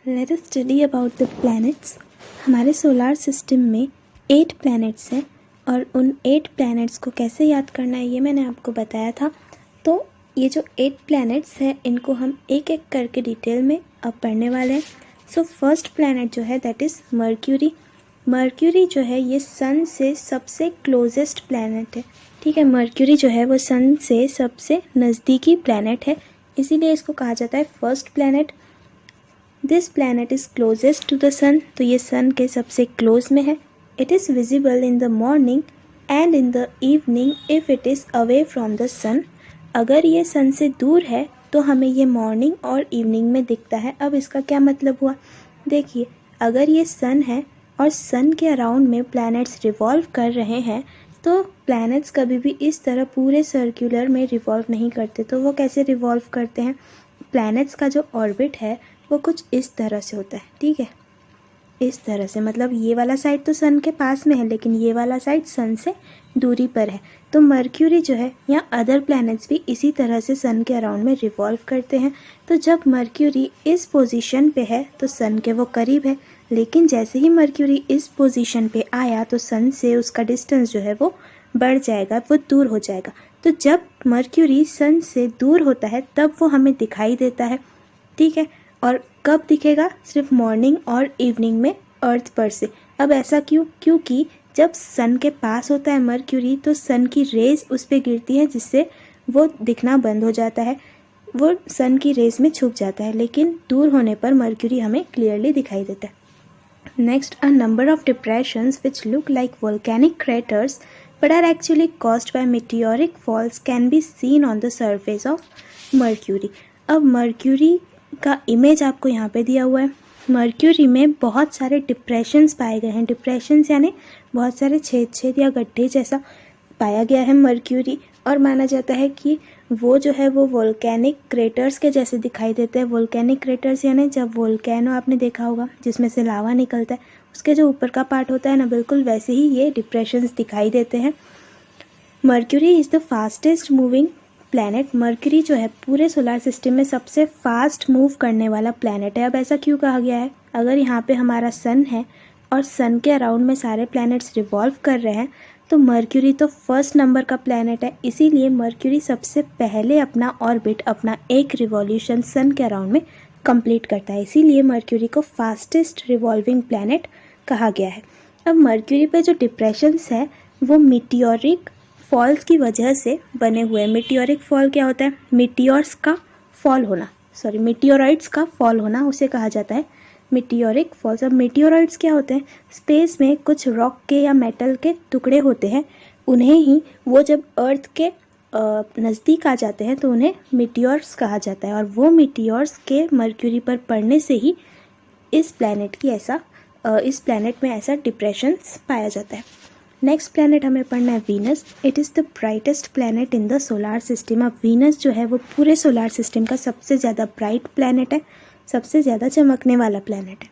Let us study about the planets. हमारे solar system में 8 planets हैं और उन 8 प्लैनेट्स को कैसे याद करना है ये मैंने आपको बताया था। तो ये जो 8 प्लैनेट्स हैं इनको हम एक एक करके डिटेल में अब पढ़ने वाले हैं। सो फर्स्ट प्लैनेट जो है दैट इज़ मर्क्यूरी। मर्क्यूरी जो है ये सन से सबसे क्लोजेस्ट प्लैनेट है। ठीक है, मर्क्यूरी जो है वो सन से सबसे नज़दीकी प्लैनेट है, इसीलिए इसको कहा जाता है first planet. This planet is closest to the sun, तो ये सन के सबसे क्लोज में है। It is visible in the morning and in the evening if it is away from the sun. अगर ये सन से दूर है तो हमें ये मॉर्निंग और इवनिंग में दिखता है। अब इसका क्या मतलब हुआ, देखिए अगर ये सन है और सन के अराउंड में प्लैनेट्स रिवॉल्व कर रहे हैं तो प्लैनेट्स कभी भी इस तरह पूरे सर्कुलर में रिवॉल्व नहीं करते। तो वो कैसे रिवॉल्व करते हैं, प्लैनेट्स का जो ऑर्बिट है वो कुछ इस तरह से होता है। ठीक है, इस तरह से, मतलब ये वाला साइड तो सन के पास में है लेकिन ये वाला साइड सन से दूरी पर है। तो मर्क्यूरी जो है या अदर प्लैनेट्स भी इसी तरह से सन के अराउंड में रिवॉल्व करते हैं। तो जब मर्क्यूरी इस पोजीशन पे है तो सन के वो करीब है, लेकिन जैसे ही मर्क्यूरी इस पोजीशन पे आया तो सन से उसका डिस्टेंस जो है वो बढ़ जाएगा, वो दूर हो जाएगा। तो जब मर्क्यूरी सन से दूर होता है तब वो हमें दिखाई देता है। ठीक है, और कब दिखेगा, सिर्फ मॉर्निंग और इवनिंग में अर्थ पर से। अब ऐसा क्यों, क्योंकि जब सन के पास होता है मर्क्यूरी तो सन की रेज उस पर गिरती है जिससे वो दिखना बंद हो जाता है, वो सन की रेज में छुप जाता है, लेकिन दूर होने पर मर्क्यूरी हमें क्लियरली दिखाई देता है। Next, a number of depressions which look like volcanic craters but are actually caused by meteoric falls can be seen on the surface of Mercury। अब मर्क्यूरी का इमेज आपको यहाँ पे दिया हुआ है। मर्क्यूरी में बहुत सारे डिप्रेशंस पाए गए हैं। डिप्रेशंस यानी बहुत सारे छेद या गड्ढे जैसा पाया गया है मर्क्यूरी, और माना जाता है कि वो जो है वो वोल्केनिक क्रेटर्स के जैसे दिखाई देते हैं। वोल्केनिक क्रेटर्स यानी जब वोल्केनो आपने देखा होगा जिसमें से लावा निकलता है, उसके जो ऊपर का पार्ट होता है ना, बिल्कुल वैसे ही ये डिप्रेशंस दिखाई देते हैं। Mercury is the fastest moving planet. Mercury जो है पूरे सोलर सिस्टम में सबसे फास्ट मूव करने वाला प्लैनेट है। अब ऐसा क्यों कहा गया है, अगर यहाँ पे हमारा सन है और सन के अराउंड में सारे प्लैनेट्स रिवॉल्व कर रहे हैं तो मर्क्यूरी तो फर्स्ट नंबर का प्लैनेट है, इसीलिए मर्क्यूरी सबसे पहले अपना ऑर्बिट, अपना एक रिवॉल्यूशन सन के अराउंड में कंप्लीट करता है, इसीलिए मर्क्यूरी को फास्टेस्ट रिवॉल्विंग प्लैनेट कहा गया है। अब मर्क्यूरी पे जो डिप्रेशंस है वो मीटियोरिक फॉल्स की वजह से बने हुए हैं। मीटियोरिक फॉल क्या होता है, मीटियोर्स का फॉल होना, सॉरी मीटियोराइट्स का फॉल होना उसे कहा जाता है मीटियोरिक फॉल्स। अब मीटियोराइट्स क्या होते हैं, स्पेस में कुछ रॉक के या मेटल के टुकड़े होते हैं, उन्हें ही वो जब अर्थ के नज़दीक आ जाते हैं तो उन्हें मीटियोर्स कहा जाता है, और वो मीटियोर्स के मर्क्यूरी पर पड़ने से ही इस प्लैनेट में ऐसा डिप्रेशंस पाया जाता है। नेक्स्ट प्लैनेट हमें पढ़ना है Venus. It is the brightest planet in the solar system. अब वीनस जो है वो पूरे सोलार सिस्टम का सबसे ज़्यादा ब्राइट प्लैनेट है, सबसे ज़्यादा चमकने वाला प्लैनेट है।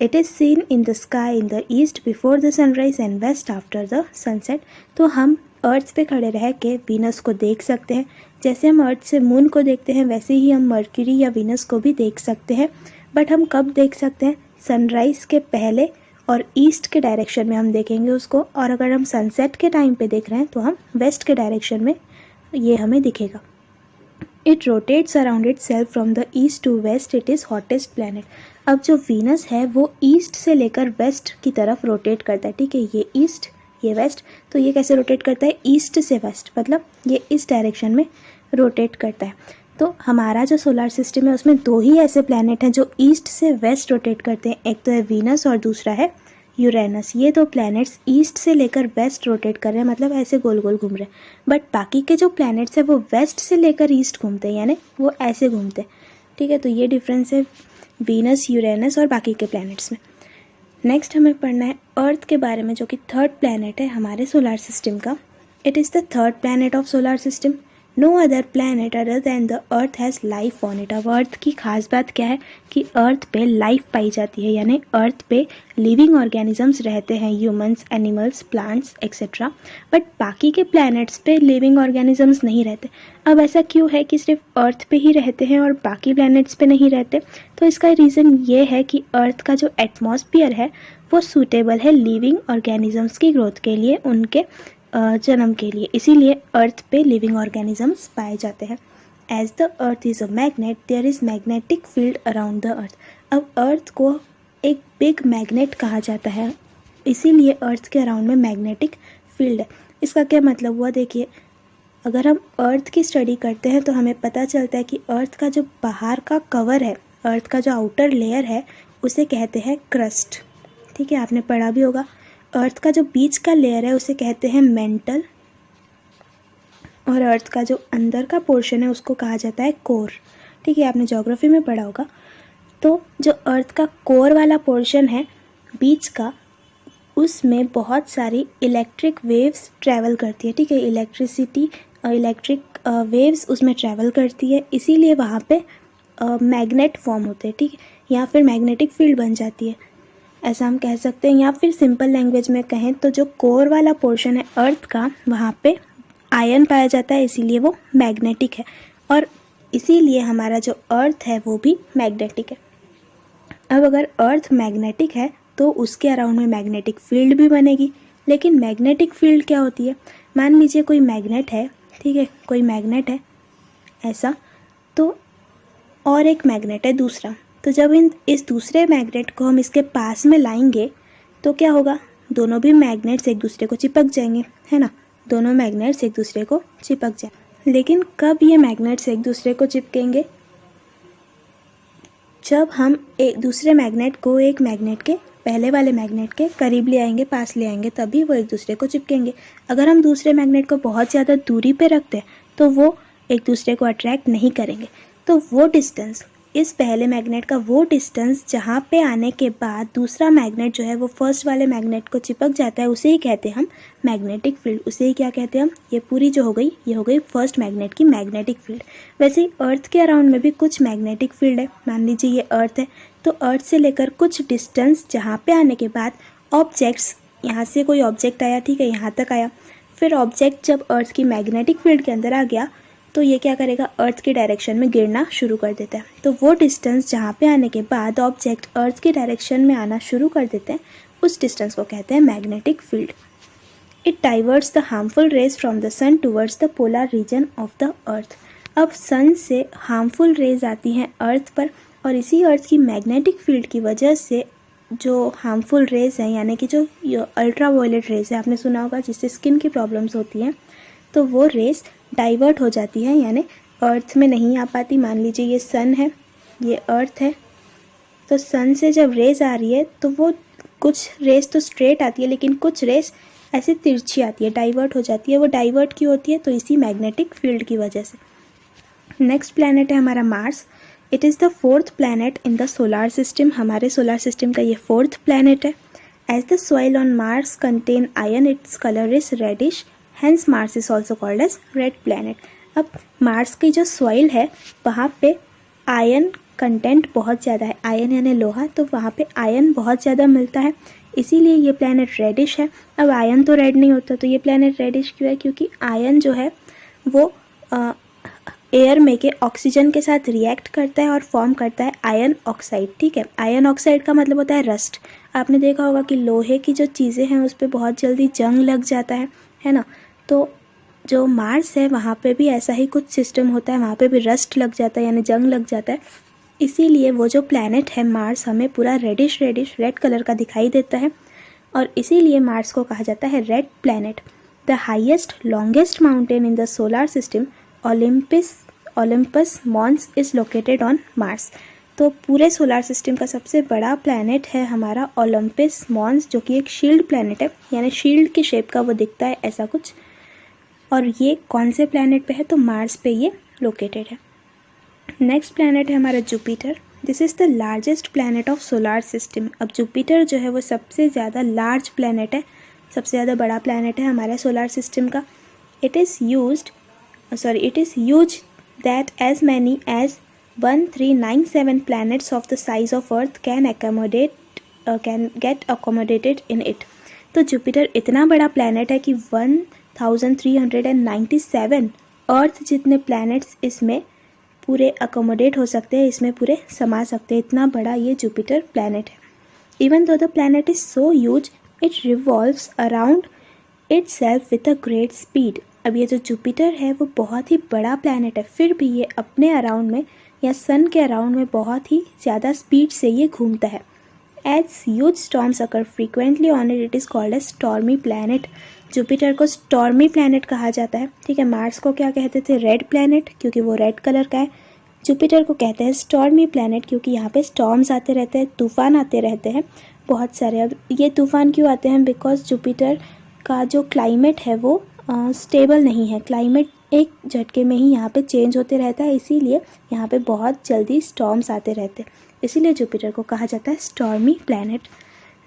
It is seen in the sky in the east before the sunrise and west after the sunset. तो हम अर्थ पे खड़े रह के वीनस को देख सकते हैं। जैसे हम अर्थ से मून को देखते हैं वैसे ही हम मर्क्यूरी या वीनस को भी देख सकते हैं, बट हम कब देख सकते हैं, सनराइज़ के पहले और ईस्ट के डायरेक्शन में हम देखेंगे उसको, और अगर हम सनसेट के टाइम पे देख रहे हैं तो हम वेस्ट के डायरेक्शन में ये हमें दिखेगा। It rotates around itself from the east to west. It is hottest planet. अब जो वीनस है वो ईस्ट से लेकर वेस्ट की तरफ रोटेट करता है। ठीक है, ये ईस्ट ये वेस्ट, तो ये कैसे रोटेट करता है, ईस्ट से वेस्ट, मतलब ये इस डायरेक्शन में रोटेट करता है। तो हमारा जो सोलर सिस्टम है उसमें 2 ही ऐसे प्लैनेट हैं जो ईस्ट से वेस्ट रोटेट करते हैं, एक तो है वीनस और दूसरा है यूरेनस। ये 2 प्लैनेट्स ईस्ट से लेकर वेस्ट रोटेट कर रहे हैं, मतलब ऐसे गोल गोल घूम रहे हैं, बट बाकी के जो प्लैनेट्स हैं वो वेस्ट से लेकर ईस्ट घूमते हैं, यानी वो ऐसे घूमते हैं। ठीक है, तो ये डिफरेंस है वीनस, यूरेनस और बाकी के प्लैनेट्स में। नेक्स्ट हमें पढ़ना है अर्थ के बारे में, जो कि थर्ड प्लैनेट है हमारे सोलर सिस्टम का। It is the third planet of solar system. No other planet other than the Earth has life on it. अब अर्थ की खास बात क्या है कि अर्थ पे लाइफ पाई जाती है, यानी अर्थ पे लिविंग ऑर्गेनिजम्स रहते हैं, humans, animals, plants etcetera. But बाकी के प्लैनेट्स पे लिविंग ऑर्गेनिजम्स नहीं रहते। अब ऐसा क्यों है कि सिर्फ अर्थ पे ही रहते हैं और बाकी प्लैनेट्स पे नहीं रहते? तो इसका रीज़न ये है कि अर्थ का जो एटमॉस्फेयर है वो सूटेबल है लिविंग ऑर्गेनिजम्स की ग्रोथ के लिए, उनके जन्म के लिए, इसीलिए अर्थ पे लिविंग ऑर्गेनिजम्स पाए जाते हैं। As the Earth is a magnet there is magnetic field around the Earth. अब अर्थ को एक बिग मैग्नेट कहा जाता है, इसीलिए अर्थ के अराउंड में मैग्नेटिक फील्ड है। इसका क्या मतलब हुआ? देखिए, अगर हम अर्थ की स्टडी करते हैं तो हमें पता चलता है कि अर्थ का जो बाहर का कवर है, अर्थ का जो आउटर लेयर है, उसे कहते हैं क्रस्ट। ठीक है, आपने पढ़ा भी होगा। अर्थ का जो बीच का लेयर है उसे कहते हैं मेंटल, और अर्थ का जो अंदर का पोर्शन है उसको कहा जाता है कोर। ठीक है, आपने ज्योग्राफी में पढ़ा होगा। तो जो अर्थ का कोर वाला पोर्शन है बीच का, उसमें बहुत सारी इलेक्ट्रिक वेव्स ट्रैवल करती है। ठीक है, इलेक्ट्रिक वेव्स उसमें ट्रैवल करती है, इसीलिए वहाँ पे मैग्नेट फॉर्म होते हैं। ठीक है, या फिर मैग्नेटिक फील्ड बन जाती है, ऐसा हम कह सकते हैं। या फिर सिंपल लैंग्वेज में कहें तो जो कोर वाला पोर्शन है अर्थ का, वहाँ पे आयन पाया जाता है, इसीलिए वो मैग्नेटिक है, और इसीलिए हमारा जो अर्थ है वो भी मैग्नेटिक है। अब अगर अर्थ मैग्नेटिक है तो उसके अराउंड में मैग्नेटिक फील्ड भी बनेगी। लेकिन मैग्नेटिक फील्ड क्या होती है? मान लीजिए कोई मैग्नेट है, ठीक है, कोई मैग्नेट है ऐसा, तो और एक मैग्नेट है दूसरा, तो जब इस दूसरे मैग्नेट को हम इसके पास में लाएंगे तो क्या होगा? दोनों भी मैग्नेट्स एक दूसरे को चिपक जाएंगे, है ना, दोनों मैग्नेट्स एक दूसरे को चिपक जाए। लेकिन कब ये मैग्नेट्स एक दूसरे को चिपकेंगे? जब हम एक दूसरे मैग्नेट को एक मैग्नेट के पहले वाले मैग्नेट के करीब ले आएंगे, पास ले आएंगे, तभी वो एक दूसरे को चिपकेंगे। अगर हम दूसरे मैग्नेट को बहुत ज़्यादा दूरी पे रखते हैं तो वो एक दूसरे को अट्रैक्ट नहीं करेंगे। तो वो डिस्टेंस, इस पहले मैग्नेट का वो डिस्टेंस जहाँ पे आने के बाद दूसरा मैग्नेट जो है वो फर्स्ट वाले मैग्नेट को चिपक जाता है, उसे ही कहते हैं हम मैग्नेटिक फील्ड। उसे ही क्या कहते हैं हम? ये पूरी जो हो गई, ये हो गई फर्स्ट मैग्नेट की मैग्नेटिक फील्ड। वैसे ही अर्थ के अराउंड में भी कुछ मैग्नेटिक फील्ड है। मान लीजिए ये अर्थ है, तो अर्थ से लेकर कुछ डिस्टेंस जहाँ पे आने के बाद ऑब्जेक्ट्स, यहाँ से कोई ऑब्जेक्ट आया, ठीक है, यहाँ तक आया, फिर ऑब्जेक्ट जब अर्थ की मैग्नेटिक फील्ड के अंदर आ गया तो ये क्या करेगा? अर्थ की डायरेक्शन में गिरना शुरू कर देता है। तो वो डिस्टेंस जहाँ पे आने के बाद ऑब्जेक्ट अर्थ की डायरेक्शन में आना शुरू कर देते हैं, उस डिस्टेंस को कहते हैं magnetic field. It diverts the harmful rays from the sun towards the polar region of the Earth. अब सन से हार्मफुल रेज आती हैं अर्थ पर, और इसी अर्थ की मैग्नेटिक फील्ड की वजह से जो हार्मफुल रेज हैं, यानी कि जो अल्ट्रा वायलेट रेज है, आपने सुना होगा, जिससे स्किन की प्रॉब्लम्स होती हैं, तो वो रेज डाइवर्ट हो जाती है, यानी अर्थ में नहीं आ पाती। मान लीजिए ये सन है, ये अर्थ है, तो सन से जब रेज आ रही है तो वो कुछ रेज तो स्ट्रेट आती है, लेकिन कुछ रेज ऐसे तिरछी आती है, डाइवर्ट हो जाती है। वो डाइवर्ट क्यों होती है? तो इसी मैग्नेटिक फील्ड की वजह से। नेक्स्ट प्लैनेट है हमारा Mars. It is the fourth planet in the solar system. हमारे सोलार सिस्टम का ये फोर्थ प्लैनेट है। As the soil on Mars contain iron, its colour is reddish, hence Mars is also called as red planet. अब Mars की जो soil है वहाँ पे आयन कंटेंट बहुत ज़्यादा है, आयन यानी लोहा, तो वहाँ पे आयन बहुत ज़्यादा मिलता है, इसीलिए ये प्लैनेट रेडिश है। अब आयन तो रेड नहीं होता, तो ये प्लैनेट रेडिश क्यों है? क्योंकि आयन जो है वो एयर में के ऑक्सीजन के साथ रिएक्ट करता है और फॉर्म करता है आयन ऑक्साइड। ठीक है, आयन ऑक्साइड का मतलब होता है रस्ट। आपने देखा होगा कि लोहे की जो चीज़ें हैं उस पर बहुत जल्दी जंग लग जाता है ना। तो जो मार्स है वहाँ पे भी ऐसा ही कुछ सिस्टम होता है, वहाँ पे भी रस्ट लग जाता है, यानी जंग लग जाता है। इसीलिए वो जो प्लैनेट है मार्स हमें पूरा रेडिश रेड कलर का दिखाई देता है, और इसीलिए मार्स को कहा जाता है red planet. The highest longest mountain in the solar system Olympus Mons is located on Mars. तो पूरे सोलार सिस्टम का सबसे बड़ा प्लैनेट है हमारा ओलंपस मॉन्स, जो कि एक शील्ड प्लैनेट है, यानी शील्ड की शेप का वो दिखता है ऐसा कुछ। और ये कौन से प्लैनेट पे है? तो मार्स पे ये लोकेटेड है। नेक्स्ट प्लैनेट है हमारा Jupiter. This is the largest planet of solar system. अब जुपिटर जो है वो सबसे ज़्यादा लार्ज प्लैनेट है, सबसे ज़्यादा बड़ा प्लैनेट है हमारे सोलार सिस्टम का। It is used it is huge that as many as 1397 planets of the size of Earth can get accommodated in it। तो जुपिटर इतना बड़ा प्लैनेट है कि 1397 अर्थ जितने प्लैनेट्स इसमें पूरे अकोमोडेट हो सकते हैं, इसमें पूरे समा सकते हैं, इतना बड़ा ये जुपिटर प्लैनेट है। Even though the planet is so huge it revolves around itself with a great speed. अब ये जो जुपिटर है वो बहुत ही बड़ा प्लैनेट है, फिर भी ये अपने अराउंड में या सन के अराउंड में बहुत ही ज़्यादा स्पीड से ये घूमता है। As huge storms occur frequently on it is called a stormy planet. Jupiter को स्टॉर्मी प्लैनेट कहा जाता है, ठीक है। मार्स को क्या कहते थे? रेड प्लैनेट, क्योंकि वो रेड कलर का है। जुपिटर को कहते हैं स्टॉर्मी प्लैनेट क्योंकि यहाँ पे स्टॉर्म्स आते रहते हैं, तूफान आते रहते हैं बहुत सारे। अब ये तूफान क्यों आते हैं? बिकॉज जुपिटर का जो क्लाइमेट है वो स्टेबल नहीं है, क्लाइमेट एक झटके में ही यहाँ पे चेंज होते रहता है, इसीलिए यहाँ पे बहुत जल्दी स्टॉर्म्स आते रहते हैं, इसीलिए जुपिटर को कहा जाता है स्टॉर्मी प्लैनेट।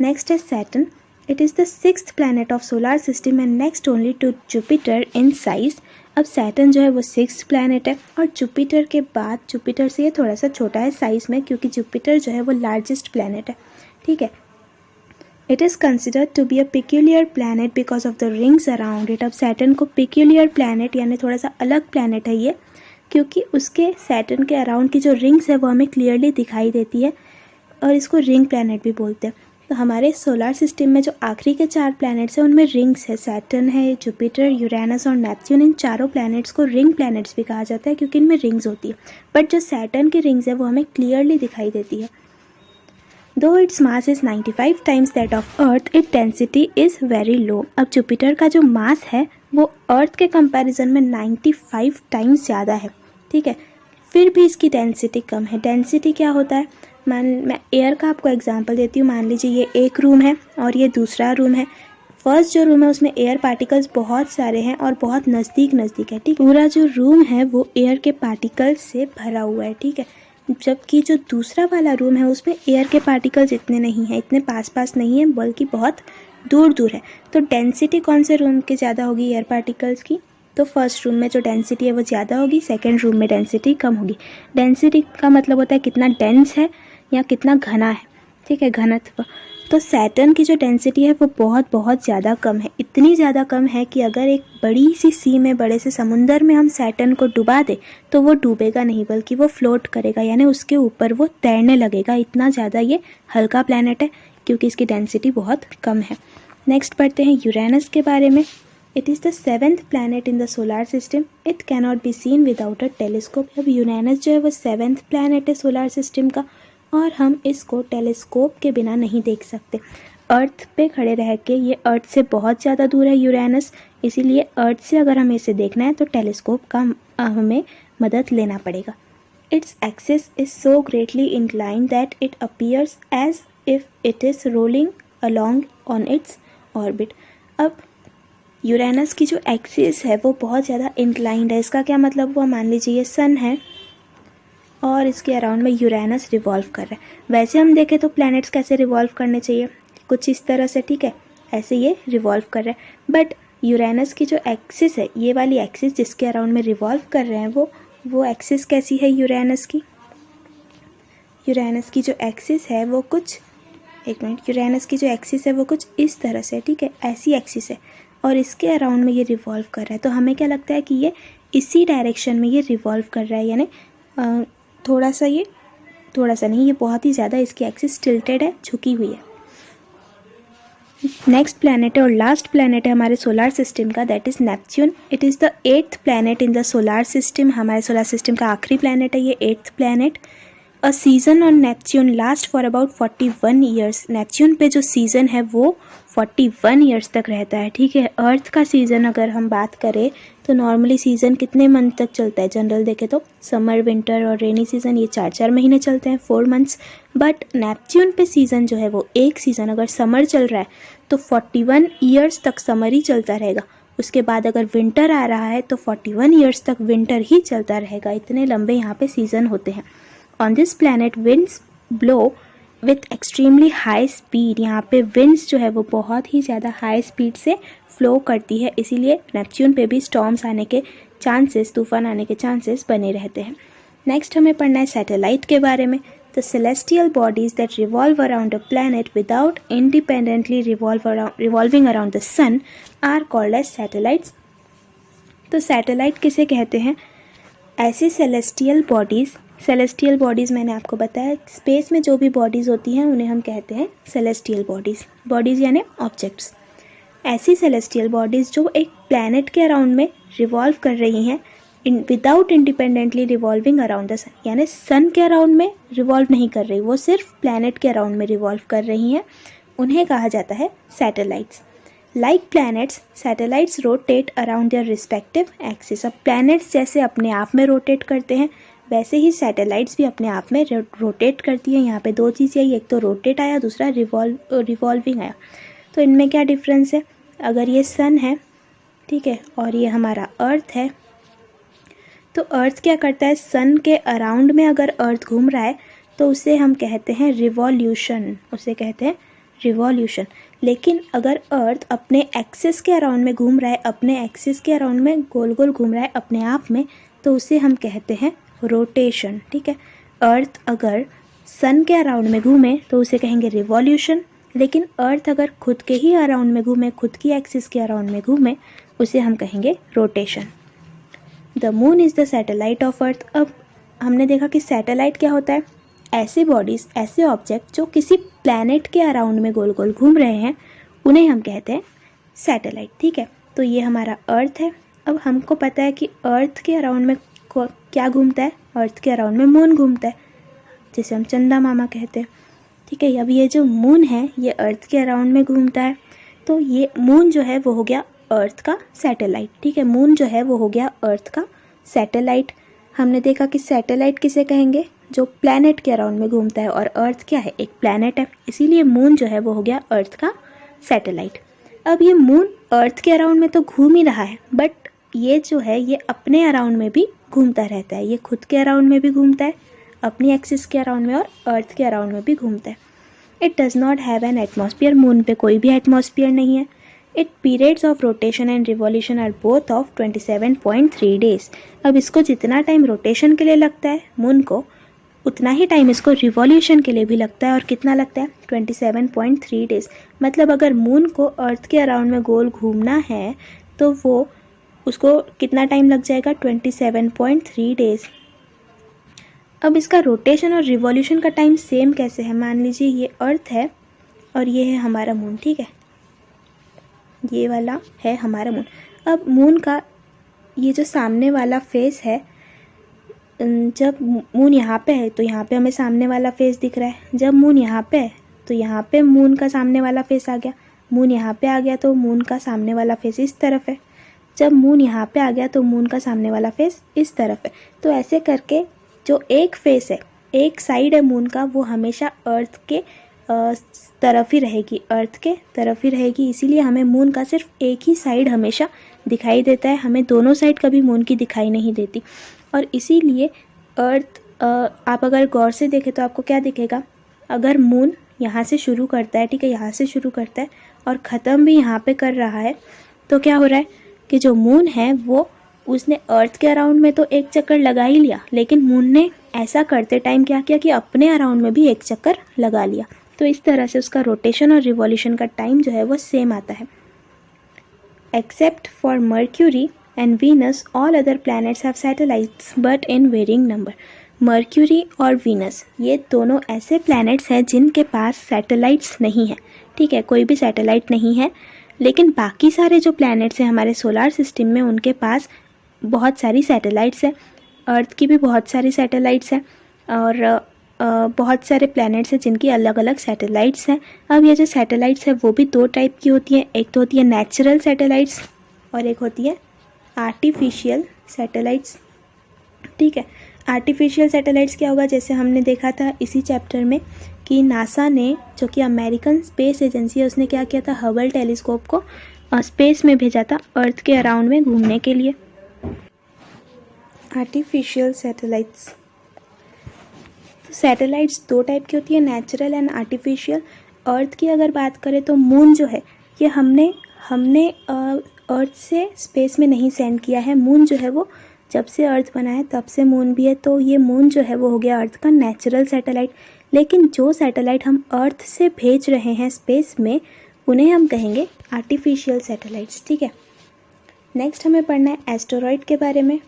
नेक्स्ट है Saturn. It is the 6th planet of solar system and next only to Jupiter in size. अब सैटर्न जो है वो 6th प्लैनेट है और जुपिटर के बाद जुपिटर से ये थोड़ा सा छोटा है साइज़ में, क्योंकि जुपिटर जो है वो लार्जेस्ट प्लैनेट है, ठीक है। It is considered to be a peculiar planet because of the rings around it. अब सैटर्न को पिक्यूलियर प्लैनेट यानी थोड़ा सा अलग प्लैनेट है ये, क्योंकि उसके सैटर्न के अराउंड की जो रिंग्स है वो हमें क्लियरली दिखाई देती है और इसको रिंग प्लैनेट भी बोलते हैं। तो हमारे सोलर सिस्टम में जो आखिरी के 4 प्लैनेट्स हैं उनमें रिंग्स है, सैटर्न है, जुपिटर, यूरेनस और नेपच्यून। इन चारों प्लैनेट्स को रिंग प्लैनेट्स भी कहा जाता है क्योंकि इनमें रिंग्स होती है, बट जो सैटर्न की रिंग्स है वो हमें क्लियरली दिखाई देती है। दो its mass is 95 times that of earth, it density is very low. अब जुपिटर का जो मास है वो अर्थ के कंपैरिजन में 95 टाइम्स ज़्यादा है, ठीक है, फिर भी इसकी डेंसिटी कम है। डेंसिटी क्या होता है? मैं एयर का आपको एग्जांपल देती हूँ। मान लीजिए ये एक रूम है और ये दूसरा रूम है। फर्स्ट जो रूम है उसमें एयर पार्टिकल्स बहुत सारे हैं और बहुत नज़दीक नज़दीक है, ठीक। पूरा जो रूम है वो एयर के पार्टिकल्स से भरा हुआ है, ठीक है। जबकि जो दूसरा वाला रूम है उसमें एयर के पार्टिकल्स इतने नहीं हैं, इतने पास पास नहीं है, बल्कि बहुत दूर दूर है। तो डेंसिटी कौन से रूम की ज़्यादा होगी एयर पार्टिकल्स की? तो फर्स्ट रूम में जो डेंसिटी है वो ज़्यादा होगी, सेकंड रूम में डेंसिटी कम होगी। डेंसिटी का मतलब होता है कितना डेंस है या कितना घना है, ठीक है, घनत्व। तो सैटर्न की जो डेंसिटी है वो बहुत बहुत ज़्यादा कम है, इतनी ज़्यादा कम है कि अगर एक बड़ी सी सी में, बड़े से समुंदर में हम सैटर्न को डुबा दें तो वो डूबेगा नहीं, बल्कि वो फ्लोट करेगा, यानी उसके ऊपर वो तैरने लगेगा। इतना ज़्यादा ये हल्का प्लैनेट है क्योंकि इसकी डेंसिटी बहुत कम है। नेक्स्ट पढ़ते हैं यूरेनस के बारे में। It is the 7th planet in the solar system, it cannot be seen without a telescope. अब यूरेनस जो है वो 7th प्लैनेट है सोलर सिस्टम का और हम इसको टेलीस्कोप के बिना नहीं देख सकते। अर्थ पे खड़े रह के ये अर्थ से बहुत ज़्यादा दूर है यूरेनस, इसीलिए अर्थ से अगर हमें इसे देखना है तो टेलीस्कोप का हमें मदद लेना पड़ेगा। Its axis is so greatly inclined that it appears as if it is rolling along on its orbit. अब यूरेनस की जो एक्सिस है वो बहुत ज़्यादा इंक्लाइंड है। इसका क्या मतलब हुआ? मान लीजिए ये सन है और इसके अराउंड में यूरेनस रिवॉल्व कर रहा है। वैसे हम देखें तो प्लैनेट्स कैसे रिवॉल्व करने चाहिए? कुछ इस तरह से, ठीक है, ऐसे ये रिवॉल्व कर रहा है। बट यूरेनस की जो एक्सिस है, ये वाली एक्सिस जिसके अराउंड में रिवॉल्व कर रहे हैं, वो एक्सिस कैसी है यूरेनस की? यूरेनस की जो एक्सिस है वो कुछ, एक मिनट, यूरेनस की जो एक्सिस है वो कुछ इस तरह से, ठीक है, ऐसी एक्सिस है और इसके अराउंड में ये रिवॉल्व कर रहा है। तो हमें क्या लगता है कि ये इसी डायरेक्शन में ये रिवॉल्व कर रहा है, यानी थोड़ा सा नहीं, ये बहुत ही ज़्यादा इसकी एक्सिस टिल्टेड है, झुकी हुई है। नेक्स्ट प्लैनेट है और लास्ट प्लैनेट है हमारे सोलर सिस्टम का, that is Neptune. It is the 8th planet in the solar system. हमारे सोलर सिस्टम का आखिरी प्लैनेट है ये 8th planet. A season on Neptune last for about 41 years. Neptune पे जो सीज़न है वो 41 ईयर्स तक रहता है, ठीक है। अर्थ का सीज़न अगर हम बात करें तो नॉर्मली सीज़न कितने मंथ तक चलता है? जनरल देखें तो समर, विंटर और रेनी सीज़न, ये 4-4 महीने चलते हैं, 4 मंथ्स। बट नेपच्यून पे सीज़न जो है वो एक सीज़न, अगर समर चल रहा है तो 41 ईयर्स तक समर ही चलता रहेगा। उसके बाद अगर विंटर आ रहा है तो 41 ईयर्स तक विंटर ही चलता रहेगा। इतने लंबे यहाँ पे सीज़न होते हैं। On this planet winds blow with extremely high speed. यहाँ पे विंड्स जो है वो बहुत ही ज़्यादा हाई स्पीड से फ्लो करती है, इसीलिए नेपच्यून पे भी स्टॉर्म्स आने के चांसेस, तूफान आने के चांसेस बने रहते हैं। नेक्स्ट हमें पढ़ना है सैटेलाइट के बारे में। The celestial bodies that revolve around a planet without independently revolving around the sun are called as satellites. तो सैटेलाइट किसे कहते हैं? ऐसी सेलेस्टियल बॉडीज़ मैंने आपको बताया, स्पेस में जो भी बॉडीज़ होती हैं उन्हें हम कहते हैं सेलेस्टियल बॉडीज़ यानी ऑब्जेक्ट्स। ऐसी सेलेस्टियल बॉडीज़ जो एक प्लैनेट के अराउंड में रिवॉल्व कर रही हैं without independently revolving around the sun, यानी सन के अराउंड में रिवॉल्व नहीं कर रही, वो सिर्फ प्लैनेट के अराउंड में रिवॉल्व कर रही हैं, उन्हें कहा जाता है satellites. Like planets, satellites rotate around their respective axis. अब प्लैनेट्स जैसे अपने आप में रोटेट करते हैं, वैसे ही सैटेलाइट्स भी अपने आप में रोटेट करती हैं। यहाँ पे दो चीज़ें आई, एक तो रोटेट आया, दूसरा रिवॉल्विंग आया। तो इनमें क्या डिफरेंस है? अगर ये सन है, ठीक है, और ये हमारा अर्थ है, तो अर्थ क्या करता है? सन के अराउंड में अगर अर्थ घूम रहा है तो उसे हम कहते हैं रिवॉल्यूशन, लेकिन अगर अर्थ अपने एक्सिस के अराउंड में घूम रहा है, अपने एक्सिस के अराउंड में गोल गोल घूम रहा है अपने आप में, तो उसे हम कहते हैं रोटेशन, ठीक है। अर्थ अगर सन के अराउंड में घूमे तो उसे कहेंगे रिवॉल्यूशन, लेकिन अर्थ अगर खुद के ही अराउंड में घूमे, खुद की एक्सिस के अराउंड में घूमे, उसे हम कहेंगे rotation. The moon is the satellite of earth. अब हमने देखा कि सैटेलाइट क्या होता है? ऐसी बॉडीज़, ऐसे ऑब्जेक्ट जो किसी प्लैनेट के अराउंड में गोल गोल घूम रहे हैं, उन्हें हम कहते हैं सैटेलाइट, ठीक है। तो ये हमारा अर्थ है। अब हमको पता है कि अर्थ के अराउंड में क्या घूमता है? अर्थ के अराउंड में मून घूमता है, जिसे हम चंदा मामा कहते हैं, ठीक है। अब ये जो मून है ये अर्थ के अराउंड में घूमता है, तो ये मून जो है वो हो गया अर्थ का सैटेलाइट, ठीक है। मून जो है वो हो गया अर्थ का सैटेलाइट। हमने देखा कि सैटेलाइट किसे कहेंगे? जो प्लैनेट के अराउंड में घूमता है, और अर्थ क्या है? एक प्लैनेट है, इसीलिए मून जो है वो हो गया अर्थ का सैटेलाइट। अब ये मून अर्थ के अराउंड में तो घूम ही रहा है, बट ये जो है ये अपने अराउंड में भी घूमता रहता है। ये खुद के अराउंड में भी घूमता है, अपनी एक्सिस के अराउंड में, और अर्थ के अराउंड में भी घूमता है। It does not have an atmosphere. Moon पे कोई भी एटमॉस्फेयर नहीं है। It periods of rotation and revolution are both of 27.3 days. अब इसको जितना टाइम रोटेशन के लिए लगता है मून को, उतना ही टाइम इसको रिवॉल्यूशन के लिए भी लगता है। और कितना लगता है? 27.3 डेज। मतलब अगर मून को अर्थ के अराउंड में गोल घूमना है तो वो उसको कितना टाइम लग जाएगा? 27.3 डेज। अब इसका रोटेशन और रिवॉल्यूशन का टाइम सेम कैसे है? मान लीजिए ये अर्थ है और ये है हमारा मून, ठीक है, ये वाला है हमारा मून। अब मून का ये जो सामने वाला फेस है, जब मून यहाँ पे है तो यहाँ पे हमें सामने वाला फेस दिख रहा है। जब मून यहाँ पे है तो यहाँ पे मून का सामने वाला फेस आ गया। मून यहाँ पे आ गया तो मून का सामने वाला फेस इस तरफ है। जब मून यहाँ पे आ गया तो मून का सामने वाला फेस इस तरफ है। तो ऐसे करके जो एक फेस है, एक साइड है मून का, वो हमेशा अर्थ के तरफ ही रहेगी, अर्थ के तरफ ही रहेगी। इसीलिए हमें मून का सिर्फ एक ही साइड हमेशा दिखाई देता है, हमें दोनों साइड कभी मून की दिखाई नहीं देती। और इसीलिए अर्थ, आप अगर गौर से देखें तो आपको क्या दिखेगा? अगर मून यहाँ से शुरू करता है, ठीक है, यहाँ से शुरू करता है और ख़त्म भी यहाँ पे कर रहा है, तो क्या हो रहा है कि जो मून है वो उसने अर्थ के अराउंड में तो एक चक्कर लगा ही लिया, लेकिन मून ने ऐसा करते टाइम क्या किया कि अपने अराउंड में भी एक चक्कर लगा लिया। तो इस तरह से उसका रोटेशन और रिवॉल्यूशन का टाइम जो है वो सेम आता है। Except for Mercury and Venus all other planets have satellites but in varying number. Mercury और वीनस ये दोनों ऐसे प्लैनेट्स हैं जिनके पास सैटेलाइट्स नहीं है, ठीक है, कोई भी सैटेलाइट नहीं है। लेकिन बाकी सारे जो प्लैनेट्स हैं हमारे सोलार सिस्टम में, उनके पास बहुत सारी सैटेलाइट्स हैं। अर्थ की भी बहुत सारी सैटेलाइट्स हैं और बहुत सारे प्लैनेट्स हैं जिनकी अलग अलग सैटेलाइट्स हैं। अब ये जो सैटेलाइट्स हैं वो भी दो टाइप की होती हैं। एक तो होती है नेचुरल सैटेलाइट्स और एक होती है आर्टिफिशियल सैटेलाइट्स, ठीक है। आर्टिफिशियल सैटेलाइट्स क्या होगा? जैसे हमने देखा था इसी चैप्टर में कि नासा ने, जो कि अमेरिकन स्पेस एजेंसी है, उसने क्या किया था? हबल टेलीस्कोप को स्पेस में भेजा था अर्थ के अराउंड में घूमने के लिए। आर्टिफिशियल सैटेलाइट्स, तो सैटेलाइट्स दो टाइप की होती है, नेचुरल एंड आर्टिफिशियल। अर्थ की अगर बात करें तो मून जो है ये हमने अर्थ से स्पेस में नहीं सेंड किया है। मून जो है वो जब से अर्थ बना है तब से मून भी है, तो ये मून जो है वो हो गया अर्थ का नेचुरल सैटेलाइट। लेकिन जो सैटेलाइट हम अर्थ से भेज रहे हैं स्पेस में उन्हें हम कहेंगे आर्टिफिशियल सैटेलाइट्स। ठीक है, नेक्स्ट हमें पढ़ना है एस्टेरॉइड के बारे में।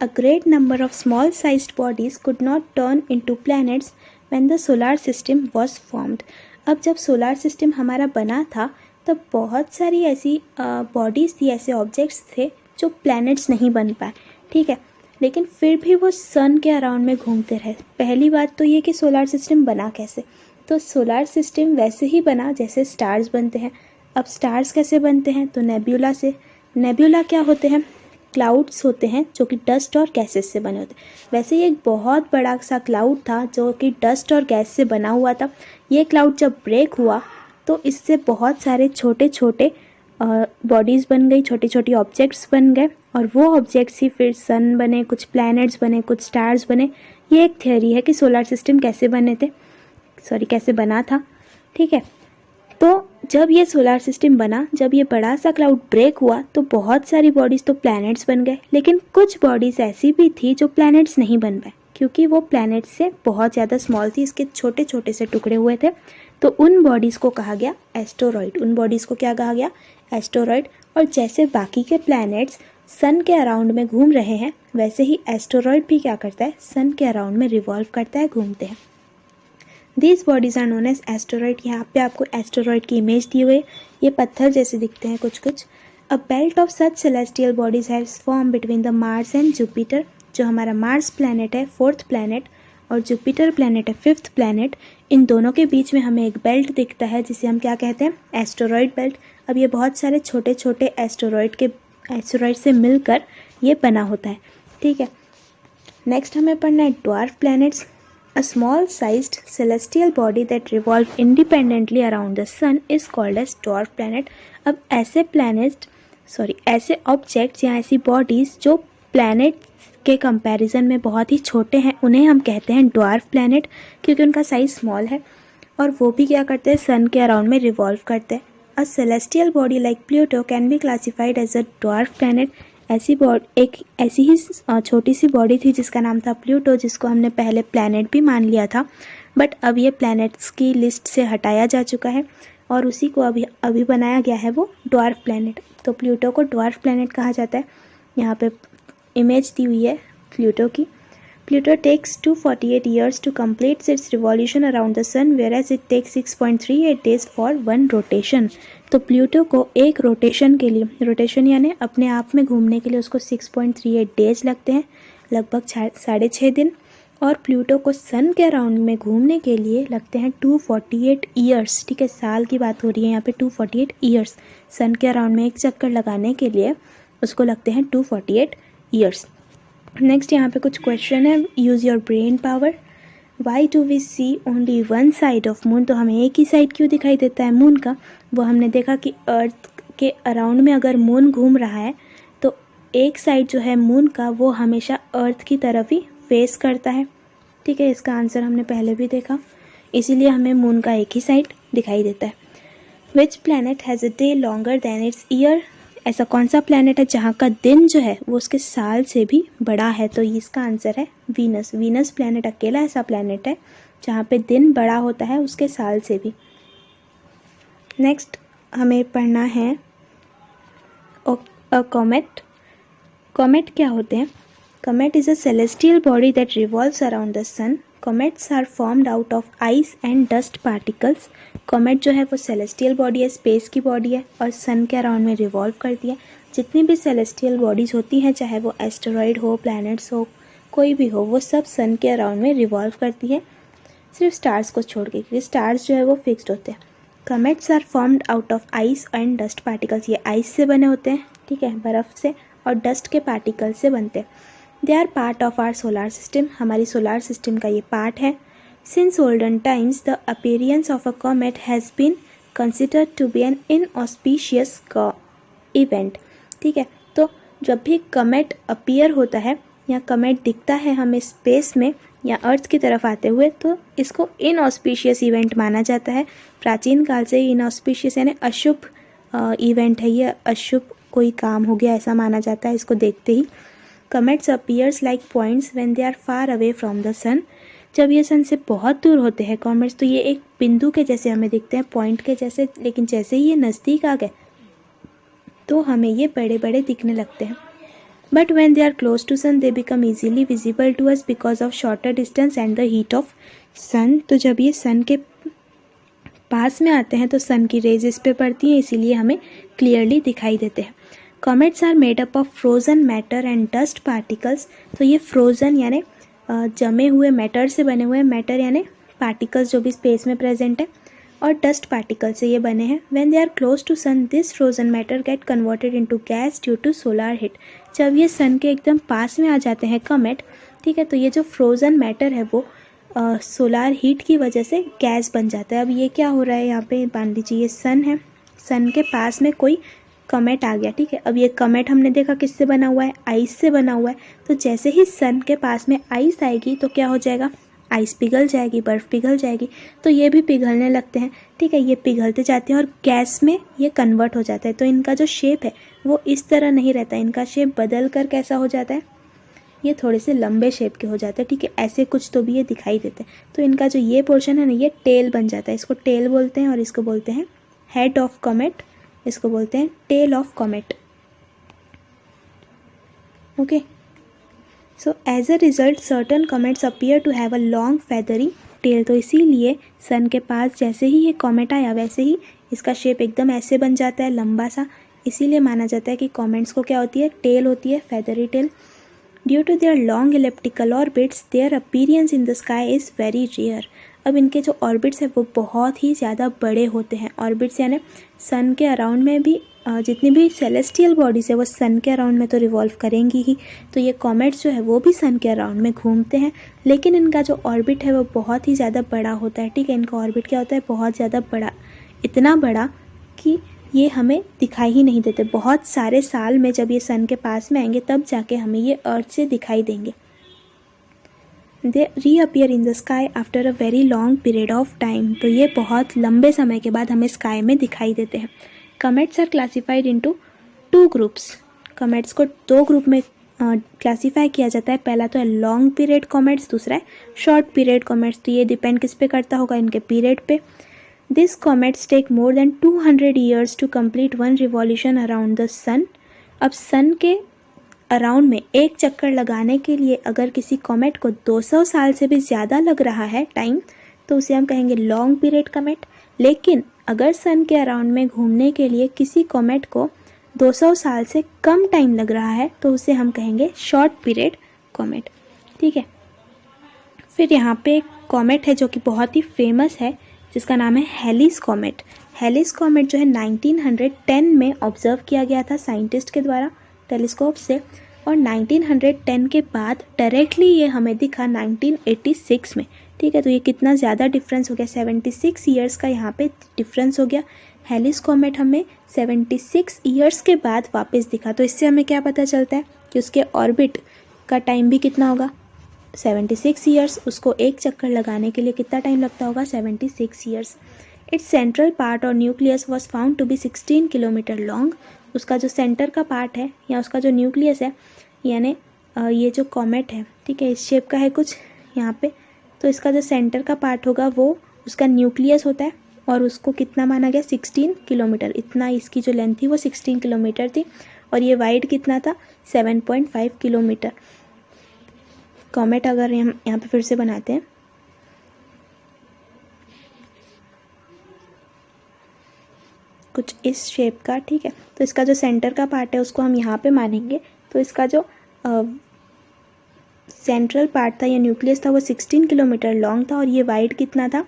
A great number of small-sized bodies could not turn into planets when the solar system was formed. अब जब सोलार सिस्टम हमारा बना था तब बहुत सारी ऐसी बॉडीज़ थी, ऐसे ऑब्जेक्ट्स थे जो प्लैनेट्स नहीं बन पाए। ठीक है, लेकिन फिर भी वो सन के अराउंड में घूमते रहे। पहली बात तो ये कि सोलार सिस्टम बना कैसे, तो सोलार सिस्टम वैसे ही बना जैसे स्टार्स बनते हैं। अब स्टार्स कैसे बनते हैं, तो नेब्यूला से। नेब्यूला क्या होते हैं, क्लाउड्स होते हैं जो कि डस्ट और गैसेस से बने होते हैं। वैसे ये एक बहुत बड़ा सा क्लाउड था जो कि डस्ट और गैस से बना हुआ था। ये क्लाउड जब ब्रेक हुआ तो इससे बहुत सारे छोटे छोटे बॉडीज़ बन गई, छोटी छोटी ऑब्जेक्ट्स बन गए, और वो ऑब्जेक्ट्स ही फिर सन बने, कुछ प्लैनेट्स बने, कुछ स्टार्स बने। ये एक थ्योरी है कि सोलार सिस्टम कैसे बना था। ठीक है, तो जब ये सोलार सिस्टम बना, जब ये बड़ा सा क्लाउड ब्रेक हुआ तो बहुत सारी बॉडीज़ तो प्लैनेट्स बन गए, लेकिन कुछ बॉडीज़ ऐसी भी थी जो प्लैनेट्स नहीं बन पाए क्योंकि वो प्लैनेट्स से बहुत ज़्यादा स्मॉल थी, इसके छोटे छोटे से टुकड़े हुए थे। तो उन बॉडीज़ को कहा गया एस्टेरॉइड। उन बॉडीज़ को क्या कहा गया, एस्टेरॉइड। और जैसे बाकी के प्लैनेट्स सन के अराउंड में घूम रहे हैं वैसे ही एस्टेरॉइड भी क्या करता है, सन के अराउंड में रिवॉल्व करता है, घूमते हैं। These bodies are known as asteroid। यहाँ पे आपको एस्टेरॉइड की इमेज दी हुई है, ये पत्थर जैसे दिखते हैं कुछ कुछ। A belt of such celestial bodies has formed between the Mars and Jupiter। जो हमारा मार्स प्लैनेट है 4th प्लैनेट और जुपिटर प्लैनेट है 5th प्लैनेट, इन दोनों के बीच में हमें एक बेल्ट दिखता है जिसे हम क्या कहते हैं, एस्टेरॉइड बेल्ट। अब ये बहुत सारे छोटे छोटे एस्टेरॉइड से मिलकर ये बना होता है। ठीक है, नेक्स्ट हमें पढ़ना है dwarf planets. A small-sized celestial body that revolve independently around the sun is called as dwarf planet। अब ऐसे ऑब्जेक्ट्स या ऐसी बॉडीज़ जो प्लैनेट के कंपैरिजन में बहुत ही छोटे हैं उन्हें हम कहते हैं ड्वार्फ प्लैनेट, क्योंकि उनका साइज स्मॉल है और वो भी क्या करते हैं, सन के अराउंड में रिवॉल्व करते हैं। A celestial body like Pluto can be classified as a dwarf planet. एक ऐसी ही छोटी सी बॉडी थी जिसका नाम था प्लूटो, जिसको हमने पहले प्लैनेट भी मान लिया था, बट अब ये प्लैनेट्स की लिस्ट से हटाया जा चुका है और उसी को अभी बनाया गया है वो ड्वार्फ प्लैनेट। तो प्लूटो को ड्वार्फ प्लैनेट कहा जाता है। यहाँ पे इमेज दी हुई है प्लूटो की। Pluto takes 248 years to complete its revolution around the sun, whereas it takes 6.38 days for one rotation। तो प्लूटो को एक रोटेशन के लिए, रोटेशन यानी अपने आप में घूमने के लिए उसको 6.38 डेज लगते हैं, लगभग 6.5 दिन। और प्लूटो को सन के अराउंड में घूमने के लिए लगते हैं 248 ईयर्स। ठीक है, साल की बात हो रही है यहाँ पे, 248 ईयर्स। सन के अराउंड में एक चक्कर लगाने के लिए उसको लगते हैं 248 ईयर्स। नेक्स्ट यहाँ पे कुछ क्वेश्चन है, use your brain power. Why do we see only one side of moon. तो हमें एक ही साइड क्यों दिखाई देता है मून का, वो हमने देखा कि अर्थ के अराउंड में अगर मून घूम रहा है तो एक साइड जो है मून का वो हमेशा अर्थ की तरफ ही फेस करता है। ठीक है, इसका आंसर हमने पहले भी देखा, इसीलिए हमें मून का एक ही साइड दिखाई देता है। Which planet has a day longer than its year. ऐसा कौन सा प्लैनेट है जहाँ का दिन जो है वो उसके साल से भी बड़ा है, तो इसका आंसर है वीनस। वीनस प्लैनेट अकेला ऐसा प्लैनेट है जहाँ पे दिन बड़ा होता है उसके साल से भी। नेक्स्ट हमें पढ़ना है कॉमेट। कॉमेट क्या होते हैं, comet is a celestial body that revolves around the sun. Comets are formed out of ice and dust particles. Comet जो है वो सेलेस्टियल बॉडी है, स्पेस की बॉडी है और सन के अराउंड में रिवॉल्व करती है। जितनी भी सेलेस्टियल बॉडीज़ होती हैं, चाहे वो एस्टेरॉइड हो, प्लैनेट्स हो, कोई भी हो, वो सब सन के अराउंड में रिवॉल्व करती है, सिर्फ स्टार्स को छोड़ के, क्योंकि स्टार्स जो है वो फिक्स्ड होते हैं। Comets are formed out of ice and dust particles. ये आइस से बने होते हैं, ठीक है, बर्फ़ से, और डस्ट के पार्टिकल्स से बनते हैं। They are part of our solar system. हमारी सोलार सिस्टम का ये पार्ट है। Since olden times, the appearance of a comet has been considered to be an inauspicious event। ठीक है, तो जब भी कमेट अपीयर होता है या कमेट दिखता है हमें स्पेस में या अर्थ की तरफ आते हुए, तो इसको इनऑस्पिशियस इवेंट माना जाता है। प्राचीन काल से इनऑस्पिशियस यानी अशुभ इवेंट है, ये अशुभ कोई काम हो गया ऐसा माना जाता है इसको देखते ही। Comets appears like points when they are far away from the sun. जब ये सन से बहुत दूर होते हैं कॉमेट्स तो ये एक बिंदु के जैसे हमें दिखते हैं, पॉइंट के जैसे, लेकिन जैसे ही ये नज़दीक आ गए तो हमें ये बड़े बड़े दिखने लगते हैं। But when they are close to sun they become easily visible to us because of shorter distance and the heat of sun. तो जब ये सन के पास में आते हैं तो सन की रेज इस पे पड़ती हैं, इसीलिए हमें क्लियरली दिखाई देते हैं। Comets are made up of frozen matter and dust particles. तो ये फ्रोजन यानी जमे हुए मैटर से बने हुए, मैटर यानी पार्टिकल्स जो भी स्पेस में प्रेजेंट है, और डस्ट पार्टिकल से ये बने हैं। When they are close to sun this frozen matter get converted into gas due to solar heat. जब ये सन के एकदम पास में आ जाते हैं कॉमेट, ठीक है, तो ये जो फ्रोजन मैटर है वो सोलार हीट की वजह से गैस बन जाता है। अब ये क्या हो रहा है, यहाँ पे मान लीजिए ये सन है, सन के पास में कोई कॉमेट आ गया, ठीक है। अब ये कॉमेट हमने देखा किससे बना हुआ है, आइस से बना हुआ है। तो जैसे ही सन के पास में आइस आएगी तो क्या हो जाएगा, आइस पिघल जाएगी, बर्फ़ पिघल जाएगी, तो ये भी पिघलने लगते हैं, ठीक है। ये पिघलते जाते हैं और गैस में ये कन्वर्ट हो जाता है। तो इनका जो शेप है वो इस तरह नहीं रहता, इनका शेप बदल कर कैसा हो जाता है, ये थोड़े से लंबे शेप के हो जाते हैं, ठीक है। ऐसे कुछ तो भी ये दिखाई देते हैं। तो इनका जो ये पोर्शन है ना, ये टेल बन जाता है, इसको टेल बोलते हैं, और इसको बोलते हैं हेड ऑफ कॉमेट, इसको बोलते हैं tail of comet. Okay, so as a result certain comets appear to have a long feathery tail. तो इसीलिए सन के पास जैसे ही ये कॉमेट आया वैसे ही इसका शेप एकदम ऐसे बन जाता है, लंबा सा। इसीलिए माना जाता है कि कॉमेट्स को क्या होती है, टेल होती है, feathery tail. Due to their long elliptical orbits their appearance in the sky is very rare. अब इनके जो ऑर्बिट्स हैं वो बहुत ही ज़्यादा बड़े होते हैं। ऑर्बिट्स यानी सन के अराउंड में भी जितनी भी सेलेस्टियल बॉडीज़ है वो सन के अराउंड में तो रिवॉल्व करेंगी ही। तो ये कॉमेट्स जो है वो भी सन के अराउंड में घूमते हैं, लेकिन इनका जो ऑर्बिट है वो बहुत ही ज़्यादा बड़ा होता है, ठीक है। इनका ऑर्बिट क्या होता है, बहुत ज़्यादा बड़ा, इतना बड़ा कि ये हमें दिखाई ही नहीं देते। बहुत सारे साल में जब ये सन के पास में आएंगे तब जाके हमें ये अर्थ से दिखाई देंगे। They reappear in the sky after a very long period of time. तो ये बहुत लंबे समय के बाद हमें स्काई में दिखाई देते हैं। Comets are classified into 2 groups. Comets को 2 ग्रुप में क्लासीफाई किया जाता है। पहला तो है लॉन्ग पीरियड कॉमेट्स, दूसरा है शॉर्ट पीरियड कॉमेट्स। तो ये डिपेंड किस पे करता होगा, इनके पीरियड पे। This comets take more than 200 years to complete 1 revolution around the sun. अब सन के अराउंड में एक चक्कर लगाने के लिए अगर किसी कॉमेट को 200 साल से भी ज़्यादा लग रहा है टाइम, तो उसे हम कहेंगे लॉन्ग पीरियड कॉमेट। लेकिन अगर सन के अराउंड में घूमने के लिए किसी कॉमेट को 200 साल से कम टाइम लग रहा है तो उसे हम कहेंगे शॉर्ट पीरियड कॉमेट, ठीक है। फिर यहाँ पे एक कॉमेट है जो कि बहुत ही फेमस है, जिसका नाम है हेलिस कॉमेट। हेलिस कॉमेट जो है 1910 में ऑब्जर्व किया गया था साइंटिस्ट के द्वारा टेलीस्कोप से, और 1910 के बाद डायरेक्टली ये हमें दिखा 1986 में, ठीक है। तो ये कितना ज़्यादा डिफरेंस हो गया, 76 ईयर्स का यहाँ पे डिफरेंस हो गया। हेलिस कॉमेट हमें 76 ईयर्स के बाद वापस दिखा। तो इससे हमें क्या पता चलता है कि उसके ऑर्बिट का टाइम भी कितना होगा, 76 ईयर्स। उसको एक चक्कर लगाने के लिए कितना टाइम लगता होगा, 76 ईयर्स। इट्स सेंट्रल पार्ट और nucleus was found to be 16 kilometre long. उसका जो सेंटर का पार्ट है या उसका जो न्यूक्लियस है, यानी ये जो कॉमेट है, ठीक है, इस शेप का है कुछ यहाँ पे। तो इसका जो सेंटर का पार्ट होगा वो उसका न्यूक्लियस होता है, और उसको कितना माना गया, 16 किलोमीटर। इतना इसकी जो लेंथ थी वो 16 किलोमीटर थी, और ये वाइड कितना था, 7.5 किलोमीटर। कॉमेट अगर हम यहाँ पे फिर से बनाते हैं, कुछ इस शेप का, ठीक है। तो इसका जो सेंटर का पार्ट है उसको हम यहाँ पे मानेंगे। तो इसका जो सेंट्रल पार्ट था या न्यूक्लियस था वो 16 किलोमीटर लॉन्ग था, और ये वाइड कितना था,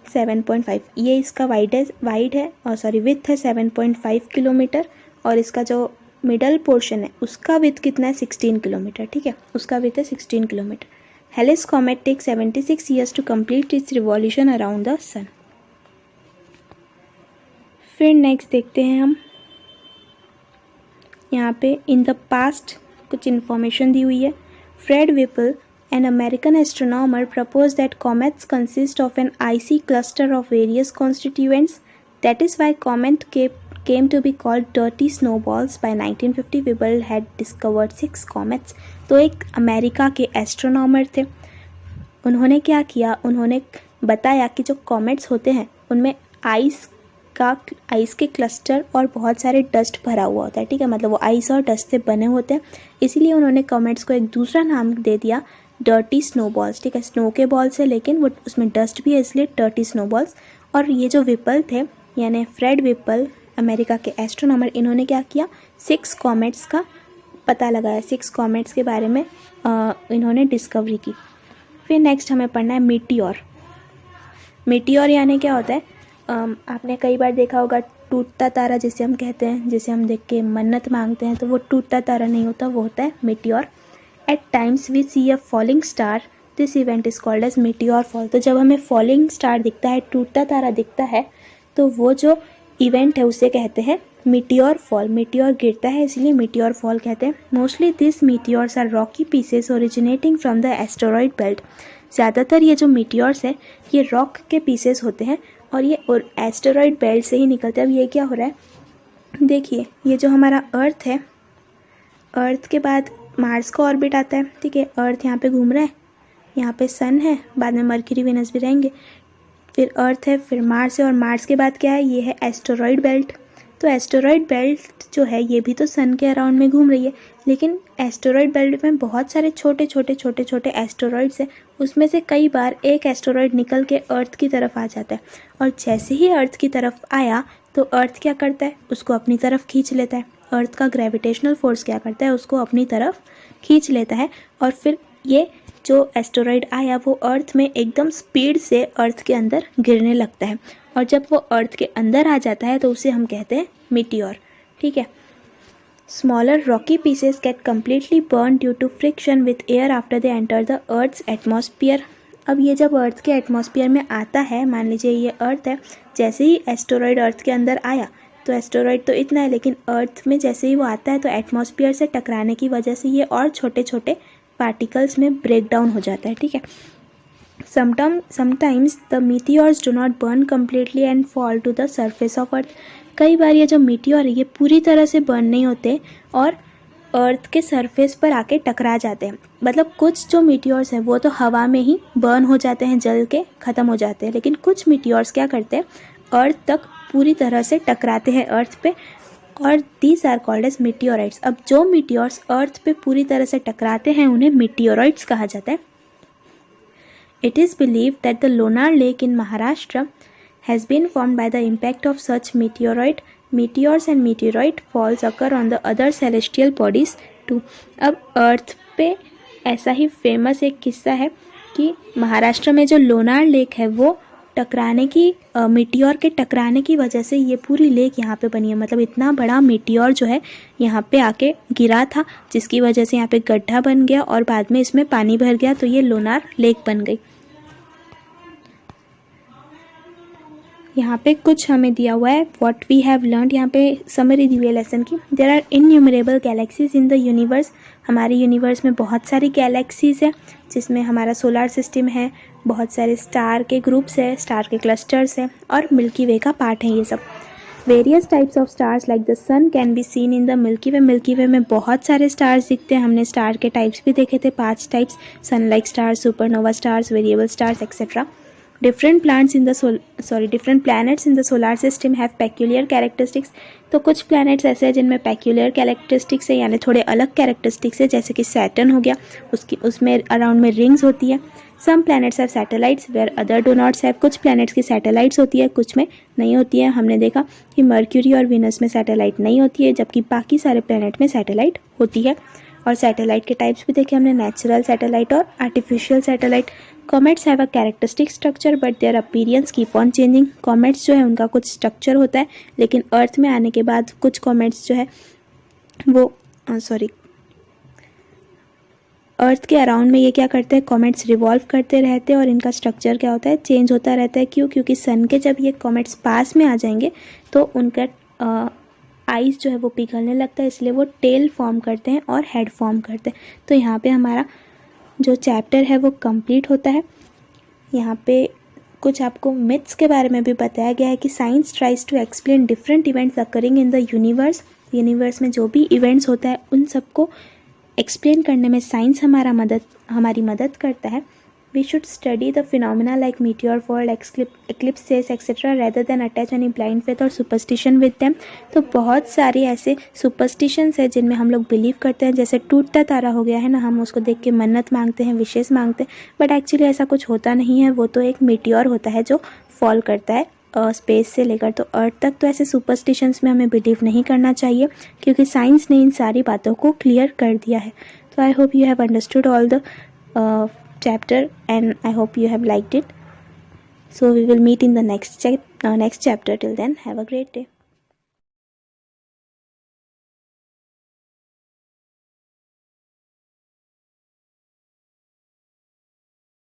7.5। ये इसका वाइड है और सॉरी विथ है 7.5 किलोमीटर, और इसका जो मिडल पोर्शन है उसका विथ कितना है, 16 किलोमीटर, ठीक है। उसका विथ है 16 kilometre. Halley's comet take 76 years to complete its revolution around the sun. फिर नेक्स्ट देखते हैं हम, यहाँ पे इन द पास्ट कुछ इन्फॉर्मेशन दी हुई है। Fred Whipple, an American astronomer, proposed that comets consist of an icy cluster of various constituents. That is why came to be called dirty snowballs. By 1950 Whipple had discovered 6 comets. तो एक America के astronomer थे, उन्होंने क्या किया, उन्होंने बताया कि जो कॉमेट्स होते हैं उनमें आइस के क्लस्टर और बहुत सारे डस्ट भरा हुआ होता है, ठीक है, मतलब वो आइस और डस्ट से बने होते हैं, इसीलिए उन्होंने कॉमेट्स को एक दूसरा नाम दे दिया डर्टी स्नोबॉल्स, ठीक है, स्नो के बॉल्स है लेकिन वो उसमें डस्ट भी है इसलिए डर्टी स्नोबॉल्स। और ये जो विपल थे यानी फ्रेड विपल अमेरिका के एस्ट्रोनॉमर, इन्होंने क्या किया, 6 कॉमेट्स का पता लगाया, 6 कॉमेट्स के बारे में इन्होंने डिस्कवरी की। फिर नेक्स्ट हमें पढ़ना है मीटियोर। मीटियोर यानी क्या होता है, आपने कई बार देखा होगा टूटता तारा जिसे हम कहते हैं, जिसे हम देख के मन्नत मांगते हैं, तो वो टूटता तारा नहीं होता, वो होता है meteor. At times we see a falling star, this event is called as meteor fall. तो जब हमें फॉलिंग स्टार दिखता है, टूटता तारा दिखता है, तो वो जो इवेंट है उसे कहते हैं मीटियोर फॉल। मीटियोर गिरता है इसलिए मीटियोर फॉल कहते हैं। Mostly this meteors are rocky pieces originating from the asteroid belt. ज़्यादातर ये जो मीटियोर्स है ये रॉक के पीसेस होते हैं और ये एस्टेरॉयड बेल्ट से ही निकलते हैं। अब ये क्या हो रहा है, देखिए ये जो हमारा अर्थ है, अर्थ के बाद मार्स का ऑर्बिट आता है, ठीक है, अर्थ यहाँ पे घूम रहा है, यहाँ पे सन है, बाद में मर्क्यूरी वीनस भी रहेंगे, फिर अर्थ है, फिर मार्स है, और मार्स के बाद क्या है, ये है एस्टेरॉयड बेल्ट। तो एस्टेरॉयड बेल्ट जो है ये भी तो सन के अराउंड में घूम रही है, लेकिन एस्टेरॉयड बेल्ट में बहुत सारे छोटे छोटे एस्टेरॉयड्स हैं, उसमें से कई बार एक एस्टेरॉयड निकल के अर्थ की तरफ आ जाता है, और जैसे ही अर्थ की तरफ आया तो अर्थ क्या करता है, उसको अपनी तरफ खींच लेता है। अर्थ का ग्रेविटेशनल फोर्स क्या करता है, उसको अपनी तरफ खींच लेता है, और फिर ये जो एस्टेरॉयड आया वो अर्थ में एकदम स्पीड से अर्थ के अंदर गिरने लगता है, और जब वो अर्थ के अंदर आ जाता है तो उसे हम कहते हैं मीटियोर, ठीक है। Smaller rocky pieces get completely burn due to friction with air after they enter the earth's atmosphere. अब ये जब अर्थ के एटमॉस्फेयर में आता है, मान लीजिए ये अर्थ है, जैसे ही एस्टेरॉयड अर्थ के अंदर आया तो एस्टेरॉयड तो इतना है, लेकिन अर्थ में जैसे ही वो आता है तो एटमॉस्फेयर से टकराने की वजह से ये और छोटे छोटे पार्टिकल्स में ब्रेक डाउन हो जाता है, ठीक है। Sometimes the meteors do not burn completely and fall to the surface of Earth. कई बार ये जो मीटियोर है ये पूरी तरह से बर्न नहीं होते और अर्थ के सरफेस पर आके टकरा जाते हैं। मतलब कुछ जो मीटियोर्स हैं वो तो हवा में ही बर्न हो जाते हैं, जल के ख़त्म हो जाते हैं, लेकिन कुछ मीटियोर्स क्या करते हैं, अर्थ तक पूरी तरह से टकराते हैं अर्थ पे, और these are called as meteorites. अब जो मीटियोर्स अर्थ पे पूरी तरह से टकराते हैं उन्हें मीटियोराइट्स कहा जाता है। It is believed that the Lonar Lake in Maharashtra has been formed by the impact of such meteoroid. Meteors and meteoroid falls occur on the other celestial bodies too. अब अर्थ पे ऐसा ही फेमस एक किस्सा है कि महाराष्ट्र में जो लोनार लेक है वो टकराने की मीटियोर के टकराने की वजह से ये पूरी लेक यहाँ पे बनी है। मतलब इतना बड़ा मीटियोर जो है यहाँ पे आके गिरा था, जिसकी वजह से यहाँ पे गड्ढा बन गया और बाद में इसमें पानी भर गया, तो ये लोनार लेक बन गई। यहाँ पे कुछ हमें दिया हुआ है, व्हाट वी हैव लर्नड, यहाँ पे समरी दी हुई है लेसन की। There are innumerable galaxies in the universe. हमारे यूनिवर्स में बहुत सारी गैलेक्सीज है, जिसमें हमारा सोलर सिस्टम है, बहुत सारे स्टार के ग्रुप्स है, स्टार के क्लस्टर्स है, और मिल्की वे का पार्ट है ये सब। Various types of stars like the sun can be seen in the Milky Way. Milky Way में बहुत सारे स्टार्स दिखते हैं। हमने स्टार के टाइप्स भी देखे थे, 5 types, sun like stars, supernova stars, variable stars etcetera. different planets in the solar system have peculiar characteristics. तो कुछ प्लैनेट्स ऐसे हैं जिनमें peculiar characteristics है, यानी थोड़े अलग characteristics है, जैसे कि सैटर्न हो गया, उसमें अराउंड में रिंग्स होती है। some planets have satellites where other do not have. कुछ प्लैनेट्स की सैटेलाइट्स होती है, कुछ में नहीं होती है। हमने देखा कि मर्क्यूरी और वीनस में सैटेलाइट नहीं होती है, जबकि बाकी सारे प्लैनेट में सैटेलाइट होती है। और सैटेलाइट के टाइप्स भी देखे हमने, नेचुरल सैटेलाइट और artificial satellite. Comets have a characteristic structure but their appearance keep on changing. Comets जो है उनका कुछ स्ट्रक्चर होता है, लेकिन अर्थ में आने के बाद कुछ कॉमेट्स जो है वो अर्थ के अराउंड में ये क्या करते हैं, कॉमेट्स रिवॉल्व करते रहते हैं, और इनका स्ट्रक्चर क्या होता है, चेंज होता रहता है। क्यों? क्योंकि सन के जब ये कॉमेट्स पास में आ जाएंगे तो उनका आइस जो है वो पिघलने लगता है, इसलिए वो टेल फॉर्म करते हैं और हेड फॉर्म करते हैं। तो यहाँ पे हमारा जो चैप्टर है वो कंप्लीट होता है। यहाँ पे कुछ आपको मिथ्स के बारे में भी बताया गया है कि science tries to explain different events occurring in the universe में जो भी इवेंट्स होता है उन सबको एक्सप्लेन करने में साइंस हमारी मदद करता है. We should study the phenomena like meteor fall, eclipses etcetera rather than attach any blind faith और सुपरस्टिशन विद देम. तो बहुत सारे ऐसे सुपरस्टिशंस है जिनमें हम लोग बिलीव करते हैं, जैसे टूटता तारा हो गया है ना, हम उसको देख के मन्नत मांगते हैं, विशेष मांगते हैं, बट एक्चुअली ऐसा कुछ होता नहीं है. वो तो एक मीटियोर होता है जो फॉल करता है स्पेस से लेकर तो अर्थ तक. तो ऐसे सुपरस्टिशंस में हमें बिलीव नहीं करना चाहिए क्योंकि साइंस ने इन सारी बातों को क्लियर कर दिया है. तो I hope you have understood all the chapter and I hope you have liked it. So we will meet in the next chapter. Till then, have a great day.